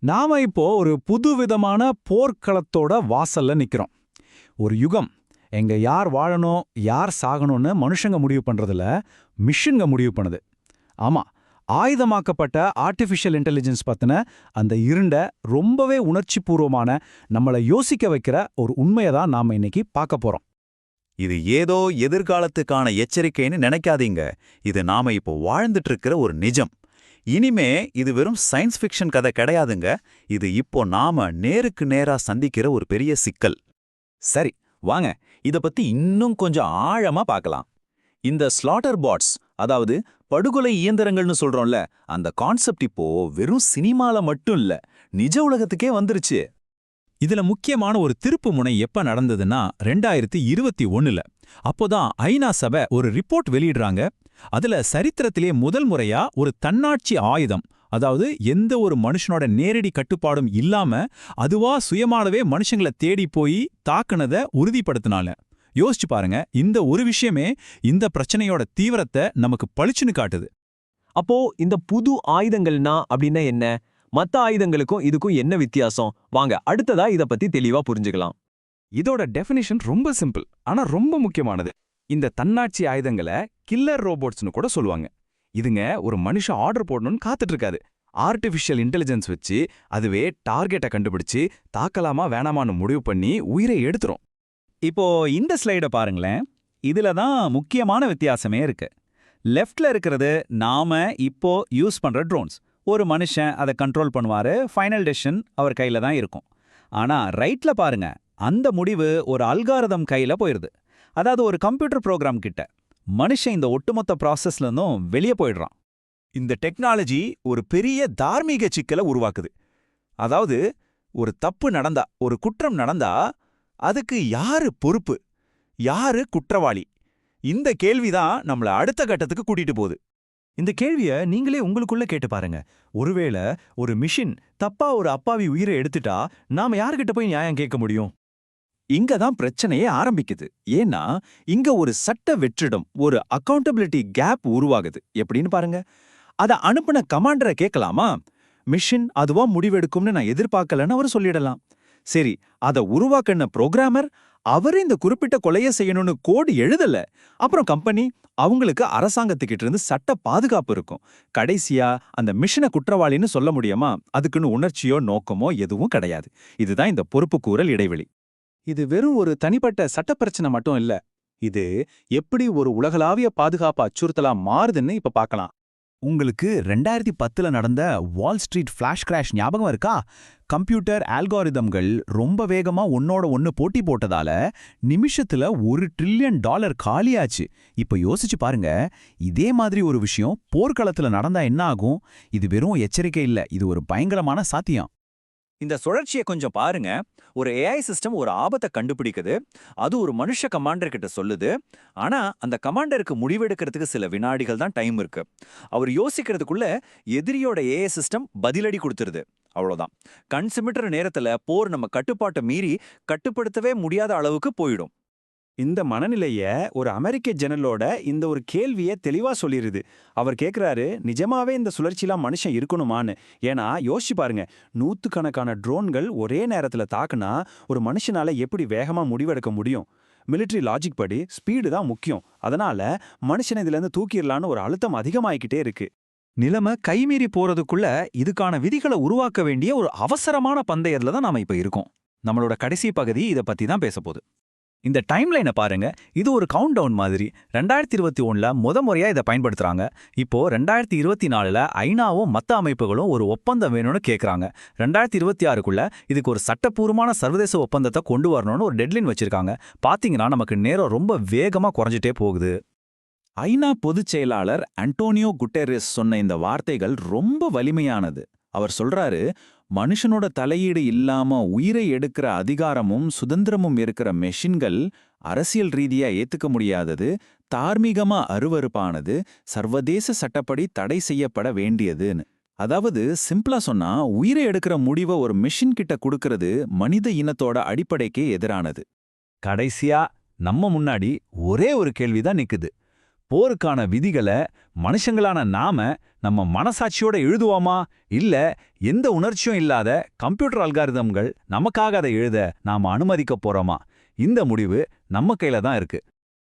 நாம இப்போ ஒரு புதுவிதமான போர்க்களத்தோட வாசல்ல நிக்கிறோம். ஒரு யுகம். எங்க யார் வாழணும், யார் சாகணும்னு மனுஷங்க முடிவு பண்றதுல மிஷின்ங்க முடிவு பண்ணுது. ஆமா, ஆயுதமாக்கப்பட்ட ஆர்டிஃபிஷியல் இன்டெலிஜென்ஸ் பத்தின அந்த இருண்ட, ரொம்பவே உணர்ச்சிபூர்வமான, நம்மள யோசிக்க வைக்கிற ஒரு உண்மையை தான் நாம இன்னைக்கு பார்க்க போறோம். இது ஏதோ எதிர்காலத்துக்கான எச்சரிக்கைன்னு நினைக்காதீங்க. இது நாம இப்போ வாழ்ந்துட்டு இருக்கிற ஒரு நிஜம். இனிமே இது வெறும் சயின்ஸ் ஃபிக்ஷன் கதை கிடையாதுங்க. இது இப்போ நாம நேருக்கு நேரா சந்திக்கிற ஒரு பெரிய சிக்கல். சரி, வாங்க இத பத்தி இன்னும் கொஞ்சம் ஆழமா பார்க்கலாம். இந்த ஸ்லாட்டர் பாட்ஸ், அதாவது படுகொலை இயந்திரங்கள்னு சொல்றோம்ல, அந்த கான்செப்ட் இப்போ வெறும் சினிமால மட்டும் இல்ல, நிஜ உலகத்துக்கே வந்துருச்சு. இதுல முக்கியமான ஒரு திருப்பு முனை எப்ப நடந்ததுன்னா 2021ல. அப்போதான் ஐநா சபை ஒரு ரிப்போர்ட் வெளியிடுறாங்க. அதுல சரித்திரத்திலே முதல் முறையா ஒரு தன்னாட்சி ஆயுதம், அதாவது எந்த ஒரு மனுஷனோட நேரடி கட்டுப்பாடும் இல்லாம அதுவா சுயமானவே மனுஷங்களை தேடி போய் தாக்குனத உறுதிப்படுத்தினால. யோசிச்சு பாருங்க, இந்த ஒரு விஷயமே இந்த பிரச்சனையோட தீவிரத்தை நமக்கு பளிச்சுன்னு காட்டுது. அப்போ இந்த புது ஆயுதங்கள்னா அப்படின்னா என்ன? மத்த ஆயுதங்களுக்கும் இதுக்கும் என்ன வித்தியாசம்? வாங்க அடுத்ததா இத பத்தி தெளிவா புரிஞ்சுக்கலாம். இதோட டெஃபினிஷன் ரொம்ப சிம்பிள், ஆனா ரொம்ப முக்கியமானது. இந்த தன்னாட்சி ஆயுதங்களை கில்லர் ரோபோட்ஸ்னு கூட சொல்லுவாங்க. இதுங்க ஒரு மனுஷன் ஆர்டர் போடணும்னு காத்துட்டு இருக்காது. ஆர்டிஃபிஷியல் இன்டெலிஜென்ஸ் வச்சு அதுவே டார்கெட்டை கண்டுபிடிச்சு தாக்கலாமா வேணாமான்னு முடிவு பண்ணி உயிரை எடுத்துரும். இப்போ இந்த ஸ்லைட பாருங்களேன். இதுல தான் முக்கியமான வித்தியாசமே இருக்கு. லெஃப்ட்ல இருக்கிறது நாம இப்போ யூஸ் பண்ற ட்ரோன்ஸ். ஒரு மனுஷன் அதை கண்ட்ரோல் பண்ணுவாரு, ஃபைனல் டெசிஷன் அவர் கையில தான் இருக்கும். ஆனா ரைட்ல பாருங்க, அந்த முடிவு ஒரு அல்காரிதம் கையில போயிருது. அதாவது ஒரு கம்ப்யூட்டர் ப்ரோக்ராம் கிட்ட. மனுஷன் இந்த ஒட்டுமொத்த ப்ராசஸ்ல இருந்தும் வெளியே போயிடுறான். இந்த டெக்னாலஜி ஒரு பெரிய தார்மீக சிக்கலை உருவாக்குது. அதாவது ஒரு தப்பு நடந்தா, ஒரு குற்றம் நடந்தா அதுக்கு யாரு பொறுப்பு, யாரு குற்றவாளி? இந்த கேள்விதான் நம்மள அடுத்த கட்டத்துக்கு கூட்டிட்டு போகுது. இந்த கேள்விய நீங்களே உங்களுக்குள்ள கேட்டு பாருங்க. ஒருவேளை ஒரு மிஷின் தப்பா ஒரு அப்பாவி உயிரை எடுத்துட்டா நாம யார்கிட்ட போய் நியாயம் கேட்க முடியும்? இங்க தான் பிரச்சனையே ஆரம்பிக்குது. ஏன்னா இங்க ஒரு சட்ட வெற்றிடம், ஒரு அக்கௌண்டபிலிட்டி கேப் உருவாகுது. எப்படின்னு பாருங்க. அத அனுப்புன கமாண்டரை கேட்கலாமா? மிஷின் அதுவா முடிவெடுக்கும்னு நான் எதிர்பார்க்கலன்னு அவர் சொல்லிடலாம். சரி, அத உருவாக்கின புரோகிராமர் அவரே இந்த குறிப்பிட்ட கொலையை செய்யணும்னு கோடு எழுதல. அப்புறம் கம்பெனி, அவங்களுக்கு அரசாங்கத்துக்கிட்ட இருந்து சட்ட பாதுகாப்பு இருக்கும். கடைசியா அந்த மிஷனை குற்றவாளின்னு சொல்ல முடியுமா? அதுக்குன்னு உணர்ச்சியோ நோக்கமோ எதுவும் கிடையாது. இதுதான் இந்த பொறுப்புக்கூறல் இடைவெளி. இது வெறும் ஒரு தனிப்பட்ட சட்ட பிரச்சனை மட்டும் இல்ல. இது எப்படி ஒரு உலகளாவிய பாதுகாப்பு அச்சுறுத்தலா மாறுதுன்னு இப்ப பார்க்கலாம். உங்களுக்கு 2010ல நடந்த வால் ஸ்ட்ரீட் ஃபிளாஷ் கிராஷ் ஞாபகம் இருக்கா? கம்ப்யூட்டர் ஆல்காரிதம்கள் ரொம்ப வேகமா ஒன்னோட ஒன்னு போட்டி போட்டதால நிமிஷத்துல $1 ட்ரில்லியன் காலியாச்சு. இப்ப யோசிச்சு பாருங்க, இதே மாதிரி ஒரு விஷயம் போர்க்களத்துல நடந்தா என்ன ஆகும்? இது வெறும் எச்சரிக்கை இல்ல, இது ஒரு பயங்கரமான சாத்தியம். இந்த சுழற்சியை கொஞ்சம் பாருங்க. ஒரு ஏஐ சிஸ்டம் ஒரு ஆபத்தை கண்டுபிடிக்குது. அது ஒரு மனுஷ கமாண்டர் கிட்ட சொல்லுது. ஆனா அந்த கமாண்டருக்கு முடிவெடுக்கிறதுக்கு சில வினாடிகள் தான் டைம் இருக்கு. அவர் யோசிக்கிறதுக்குள்ள எதிரியோட ஏஐ சிஸ்டம் பதிலடி கொடுத்துருது. அவ்வளவுதான். கண் சிமிட்டுற நேரத்துல போர் நம்ம கட்டுப்பாட்டை மீறி கட்டுப்படுத்தவே முடியாத அளவுக்கு போயிடும். இந்த மனநிலைய ஒரு அமெரிக்க ஜெனரலோட இந்த ஒரு கேள்வியை தெளிவா சொல்லிருது. அவர் கேட்கிறாரு, நிஜமாவே இந்த சுழற்சிலாம் மனுஷன் இருக்கணுமான்னு. ஏன்னா யோசிச்சு பாருங்க, நூத்துக்கணக்கான ட்ரோன்கள் ஒரே நேரத்துல தாக்குனா ஒரு மனுஷனால எப்படி வேகமா முடிவெடுக்க முடியும்? மிலிட்டரி லாஜிக் படி ஸ்பீடு தான் முக்கியம். அதனால மனுஷனை இதுல இருந்து தூக்கிடலான்னு ஒரு அழுத்தம் அதிகமாயிக்கிட்டே இருக்கு. நிலைமை கைமீறி போறதுக்குள்ள இதுக்கான விதிகளை உருவாக்க வேண்டிய ஒரு அவசரமான பந்தயத்துல தான் நாம இப்ப இருக்கோம். நம்மளோட கடைசி பகுதி இத பத்தி தான் பேச போகுது. இந்த டைம்லைனை பாருங்க. இது ஒரு கவுண்ட் டவுன் மாதிரி. 2021ல முறையா இதை பயன்படுத்துறாங்க. இப்போ 2024ல ஐநாவும் மத்த அமைப்புகளும் ஒரு ஒப்பந்தம் வேணும்னு கேட்கறாங்க. 2026க்குள்ள இதுக்கு ஒரு சட்டப்பூர்வமான சர்வதேச ஒப்பந்தத்தை கொண்டு வரணும்னு ஒரு டெட்லைன் வச்சிருக்காங்க. பாத்தீங்கன்னா நமக்கு நேரம் ரொம்ப வேகமா குறைஞ்சிட்டே போகுது. ஐநா பொதுச் செயலாளர் அன்டோனியோ குட்டெரஸ் சொன்ன இந்த வார்த்தைகள் ரொம்ப வலிமையானது. அவர் சொல்றாரு, மனுஷனோட தலையீடு இல்லாம உயிரை எடுக்கிற அதிகாரமும் சுதந்திரமும் இருக்கிற மெஷின்கள் அரசியல் ரீதியா ஏத்துக்க முடியாதது, தார்மீகமா அருவருப்பானது, சர்வதேச சட்டப்படி தடை செய்யப்பட வேண்டியதுன்னு. அதாவது சிம்பிளா சொன்னா, உயிரை எடுக்கிற முடிவை ஒரு மெஷின் கிட்ட கொடுக்கறது மனித இனத்தோட அடிப்படைக்கே எதிரானது. கடைசியா நம்ம முன்னாடி ஒரே ஒரு கேள்விதான் நிக்குது. போருக்கான விதிகளை மனுஷங்களான நாம நம்ம மனசாட்சியோட எழுதுவோமா இல்ல எந்த உணர்ச்சியும் இல்லாத கம்ப்யூட்டர் அல்காரிதம்கள் நமக்காக அதை எழுத நாம அனுமதிக்க போறோமா? இந்த முடிவு நம்ம கையில தான் இருக்கு.